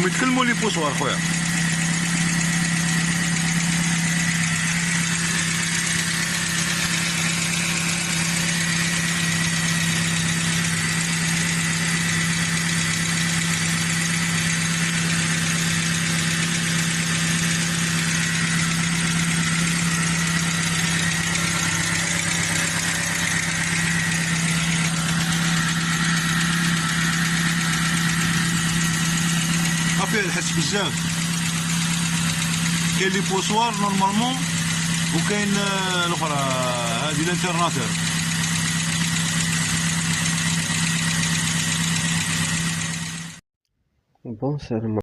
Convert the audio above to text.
راهم يتكلموا لي بوسوار خويا. فيه الحس بزاف، كاين لي بوسوار نورمالمون وكاين الاخرى هذه الانترناتور. Bon, salut.